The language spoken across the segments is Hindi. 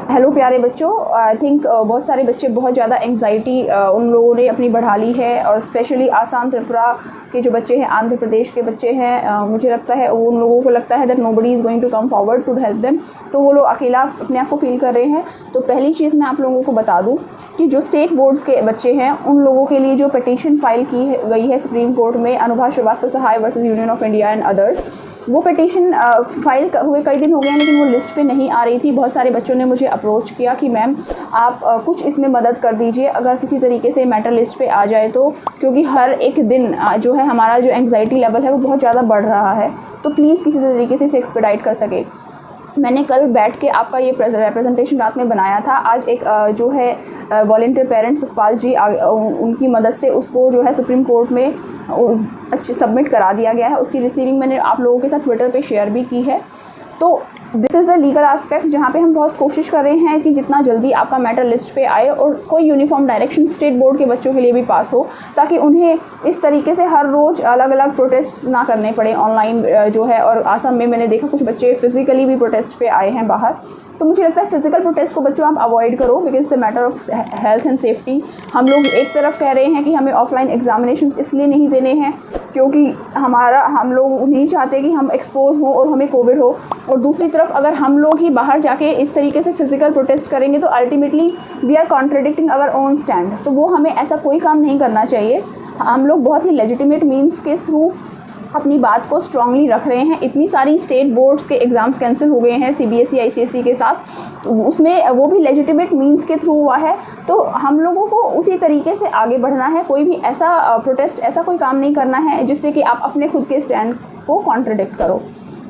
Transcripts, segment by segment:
हेलो प्यारे बच्चों, आई थिंक बहुत सारे बच्चे बहुत ज़्यादा एंग्जाइटी उन लोगों ने अपनी बढ़ा ली है, और स्पेशली आसाम त्रिपुरा के जो बच्चे हैं, आंध्र प्रदेश के बच्चे हैं, मुझे लगता है उन लोगों को लगता है that nobody is going to come forward to help them. तो वो लोग अकेला अपने आप को फील कर रहे हैं। तो पहली चीज़ मैं आप लोगों को बता दूँ कि जो स्टेट बोर्ड्स के बच्चे हैं उन लोगों के लिए जो पिटीशन फाइल की गई है सुप्रीम कोर्ट में, Anubha Srivastava Sahay versus union of India and others, वो पिटीशन फाइल हुए कई दिन हो गए हैं, लेकिन वो लिस्ट पे नहीं आ रही थी। बहुत सारे बच्चों ने मुझे अप्रोच किया कि मैम आप कुछ इसमें मदद कर दीजिए, अगर किसी तरीके से मैटर लिस्ट पे आ जाए तो, क्योंकि हर एक दिन जो है हमारा जो एंग्जाइटी लेवल है वो बहुत ज़्यादा बढ़ रहा है, तो प्लीज़ किसी तरीके से इसे एक्सपेडाइट कर सके। मैंने कल बैठ के आपका ये रिप्रेजेंटेशन रात में बनाया था। आज एक जो है वॉलंटियर पेरेंट्स सुखपाल जी उनकी मदद से उसको जो है सुप्रीम कोर्ट में अच्छे सबमिट करा दिया गया है। उसकी रिसीविंग मैंने आप लोगों के साथ ट्विटर पे शेयर भी की है। तो this is a legal aspect जहाँ पे हम बहुत कोशिश कर रहे हैं कि जितना जल्दी आपका मैटर लिस्ट पे आए और कोई यूनिफॉर्म डायरेक्शन स्टेट बोर्ड के बच्चों के लिए भी पास हो, ताकि उन्हें इस तरीके से हर रोज़ अलग अलग प्रोटेस्ट ना करने पड़े ऑनलाइन जो है। और आसाम में मैंने देखा कुछ बच्चे फिज़िकली भी प्रोटेस्ट पे आए हैं बाहर। तो मुझे लगता है फिजिकल प्रोटेस्ट को बच्चों आप अवॉइड करो, because it's a matter of health and safety. हम लोग एक तरफ कह रहे हैं कि हमें ऑफलाइन एग्जामिनेशन इसलिए नहीं देने हैं क्योंकि हम लोग नहीं चाहते कि हम एक्सपोज हों और हमें कोविड हो, और दूसरी तरफ अगर हम लोग ही बाहर जाके इस तरीके से फिजिकल प्रोटेस्ट करेंगे तो ultimately we are contradicting our own stand. तो वो हमें ऐसा कोई काम नहीं करना चाहिए। हम लोग बहुत ही लेजिटिमेट मीन्स के थ्रू अपनी बात को स्ट्रांगली रख रहे हैं। इतनी सारी स्टेट बोर्ड्स के एग्ज़ाम्स कैंसिल हो गए हैं सीबीएसई आईसीएसई के साथ, तो उसमें वो भी लेजिटिमेट मींस के थ्रू हुआ है। तो हम लोगों को उसी तरीके से आगे बढ़ना है। कोई भी ऐसा प्रोटेस्ट, ऐसा कोई काम नहीं करना है जिससे कि आप अपने खुद के स्टैंड को कॉन्ट्रडिक्ट करो,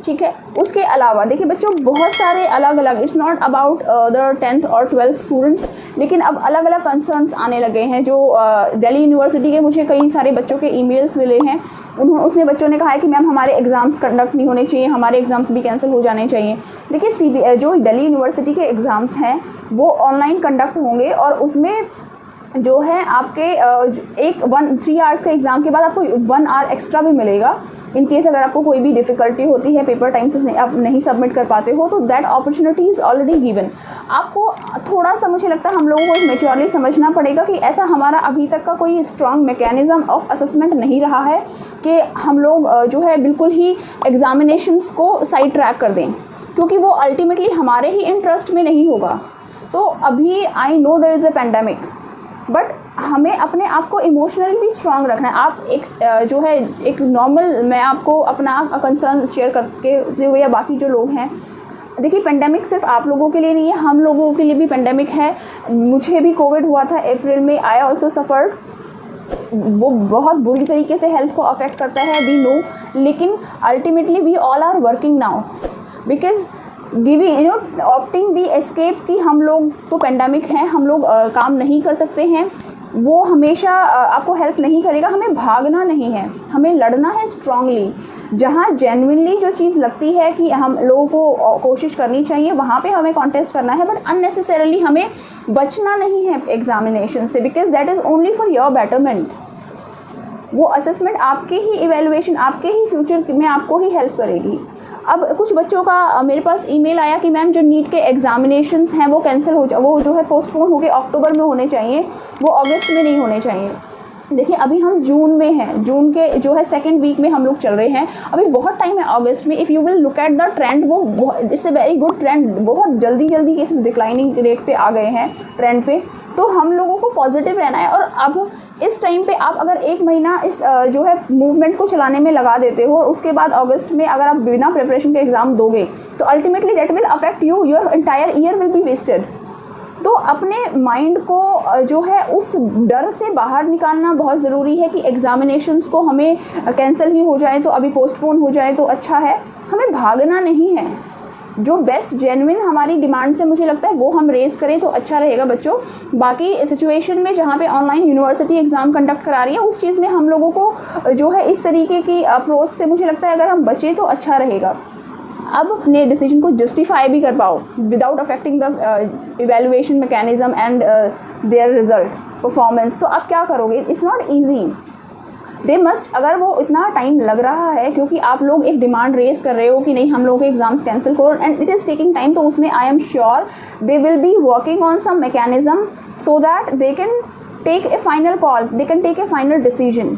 ठीक है। उसके अलावा देखिए बच्चों, बहुत सारे अलग अलग, it's not about the 10th और 12th स्टूडेंट्स, लेकिन अब अलग अलग कंसर्न्स आने लगे हैं। जो दिल्ली यूनिवर्सिटी के मुझे कई सारे बच्चों के ईमेल्स मिले हैं, उसमें बच्चों ने कहा है कि मैम हमारे एग्ज़ाम्स कंडक्ट नहीं होने चाहिए, हमारे एग्ज़ाम्स भी कैंसिल हो जाने चाहिए। देखिए जो दिल्ली यूनिवर्सिटी के एग्ज़ाम्स हैं वो ऑनलाइन कंडक्ट होंगे, और उसमें जो है आपके 3 आवर्स के एग्ज़ाम के बाद आपको 1 आवर एक्स्ट्रा भी मिलेगा इन केस अगर आपको कोई भी डिफ़िकल्टी होती है, पेपर टाइम से आप नहीं सबमिट कर पाते हो, तो that opportunity is already given. आपको थोड़ा सा मुझे लगता है हम लोगों को मेच्योरली समझना पड़ेगा कि ऐसा हमारा अभी तक का कोई स्ट्रॉन्ग मैकेनिज़्म ऑफ असेसमेंट नहीं रहा है कि हम लोग जो है बिल्कुल ही एग्ज़ामिनेशंस को साइड ट्रैक कर दें, क्योंकि वो अल्टीमेटली हमारे ही इंटरेस्ट में नहीं होगा। तो अभी I know there is a pandemic, but हमें अपने आप को इमोशनली भी स्ट्रांग रखना है। आप जो है एक नॉर्मल, मैं आपको अपना कंसर्न शेयर करके हुए या बाकी जो लोग हैं, देखिए पेंडेमिक सिर्फ आप लोगों के लिए नहीं है, हम लोगों के लिए भी पेंडेमिक है। मुझे भी कोविड हुआ था अप्रैल में, आई ऑल्सो सफ़र्ड। वो बहुत बुरी तरीके से हेल्थ को अफेक्ट करता है, वी नो, लेकिन ultimately we all are working now because giving opting the escape कि हम लोग तो पेंडेमिक हैं, हम लोग काम नहीं कर सकते हैं, वो हमेशा आपको हेल्प नहीं करेगा। हमें भागना नहीं है, हमें लड़ना है स्ट्रांगली। जहाँ जेन्युइनली जो चीज़ लगती है कि हम लोगों को कोशिश करनी चाहिए, वहाँ पे हमें कॉन्टेस्ट करना है, बट अननेसेसरली हमें बचना नहीं है एग्जामिनेशन से, because that is only for your betterment. वो असेसमेंट आपके ही इवेलुएशन, आपके ही फ्यूचर में आपको ही हेल्प करेगी। अब कुछ बच्चों का मेरे पास ईमेल आया कि मैम जो नीट के एग्जामिनेशंस हैं वो कैंसिल वो जो है पोस्टपोन हो गए, अक्टूबर में होने चाहिए, वो अगस्त में नहीं होने चाहिए। देखिए अभी हम जून में हैं, जून के जो है 2nd वीक में हम लोग चल रहे हैं, अभी बहुत टाइम है अगस्त में। If you will look at the trend, वो it's a very good trend, बहुत जल्दी केसेस डिक्लाइनिंग रेट पे आ गए हैं ट्रेंड पे। तो हम लोगों को पॉजिटिव रहना है। और अब इस टाइम पे आप अगर 1 महीना इस जो है मूवमेंट को चलाने में लगा देते हो, और उसके बाद अगस्त में अगर आप बिना प्रिपरेशन के एग्ज़ाम दोगे, तो ultimately that will affect you, your entire year will be wasted. तो अपने माइंड को जो है उस डर से बाहर निकालना बहुत ज़रूरी है कि एग्ज़ामिनेशंस को हमें कैंसिल ही हो जाए तो अभी पोस्टपोन हो जाए तो अच्छा है। हमें भागना नहीं है, जो बेस्ट जेन्युइन हमारी डिमांड से मुझे लगता है वो हम रेज़ करें तो अच्छा रहेगा बच्चों। बाकी सिचुएशन में जहाँ पे ऑनलाइन यूनिवर्सिटी एग्ज़ाम कंडक्ट करा रही है, उस चीज़ में हम लोगों को जो है इस तरीके की अप्रोच से मुझे लगता है अगर हम बचें तो अच्छा रहेगा। अब अपने डिसीजन को जस्टिफाई भी कर पाओ without affecting the evaluation mechanism and there result performance. तो आप क्या करोगे? It's not easy. They must, अगर वो इतना टाइम लग रहा है क्योंकि आप लोग एक डिमांड रेज कर रहे हो कि नहीं हम लोगों के एग्जाम्स कैंसिल करो and it is taking time, तो उसमें I am sure they will be working on some mechanism so that they can take a final call, they can take a final decision.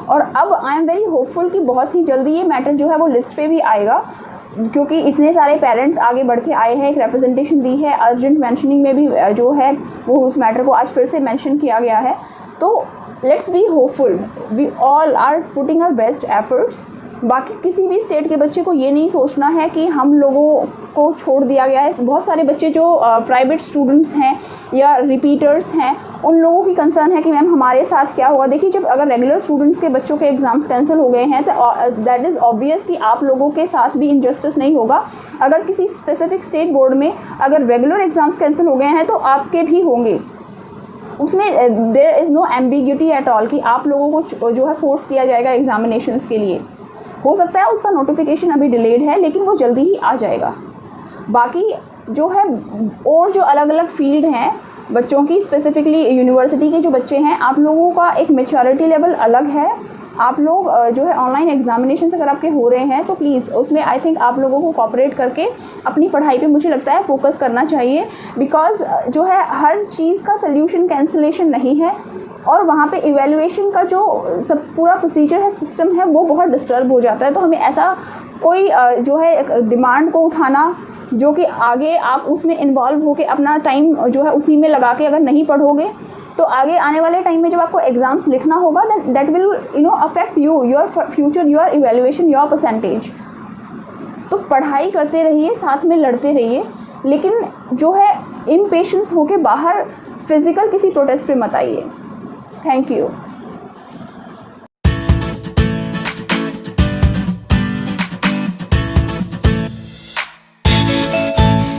और अब आई एम वेरी होपफुल कि बहुत ही जल्दी ये मैटर जो है वो लिस्ट पे भी आएगा, क्योंकि इतने सारे पेरेंट्स आगे बढ़ के आए हैं, एक रिप्रेजेंटेशन दी है, अर्जेंट मेंशनिंग में भी जो है वो उस मैटर को आज फिर से मेंशन किया गया है। तो let's be hopeful, we all are putting our best efforts. बाकी किसी भी स्टेट के बच्चे को ये नहीं सोचना है कि हम लोगों को छोड़ दिया गया है। बहुत सारे बच्चे जो प्राइवेट स्टूडेंट्स हैं या रिपीटर्स हैं, उन लोगों की कंसर्न है कि मैम हमारे साथ क्या हुआ। देखिए, जब अगर रेगुलर स्टूडेंट्स के बच्चों के एग्ज़ाम्स कैंसिल हो गए हैं तो दैट इज़ ऑब्वियस कि आप लोगों के साथ भी इनजस्टिस नहीं होगा। अगर किसी स्पेसिफिक स्टेट बोर्ड में अगर रेगुलर एग्ज़ाम्स कैंसिल हो गए हैं तो आपके भी होंगे, उसमें there is no ambiguity at all कि आप लोगों को जो है फोर्स किया जाएगा एग्जामिनेशंस के लिए। हो सकता है उसका नोटिफिकेशन अभी डिलेड है लेकिन वो जल्दी ही आ जाएगा। बाकी जो है और जो अलग अलग फील्ड हैं बच्चों की, स्पेसिफिकली यूनिवर्सिटी के जो बच्चे हैं, आप लोगों का एक मैच्योरिटी लेवल अलग है। आप लोग जो है ऑनलाइन एग्जामिनेशन अगर आपके हो रहे हैं तो प्लीज़ उसमें आई थिंक आप लोगों को कोऑपरेट करके अपनी पढ़ाई पे मुझे लगता है फोकस करना चाहिए, बिकॉज जो है हर चीज़ का सल्यूशन कैंसिलेशन नहीं है और वहाँ पे इवैल्यूएशन का जो सब पूरा प्रोसीजर है, सिस्टम है, वो बहुत डिस्टर्ब हो जाता है। तो हमें ऐसा कोई जो है डिमांड को उठाना जो कि आगे आप उसमें इन्वॉल्व होकर अपना टाइम जो है उसी में लगा के अगर नहीं पढ़ोगे तो आगे आने वाले टाइम में जब आपको एग्ज़ाम्स लिखना होगा that will affect you, your future, your evaluation, your percentage. तो पढ़ाई करते रहिए, साथ में लड़ते रहिए, लेकिन जो है इम्पेशेंस होके बाहर फिज़िकल किसी प्रोटेस्ट पे मत आइए। Thank you.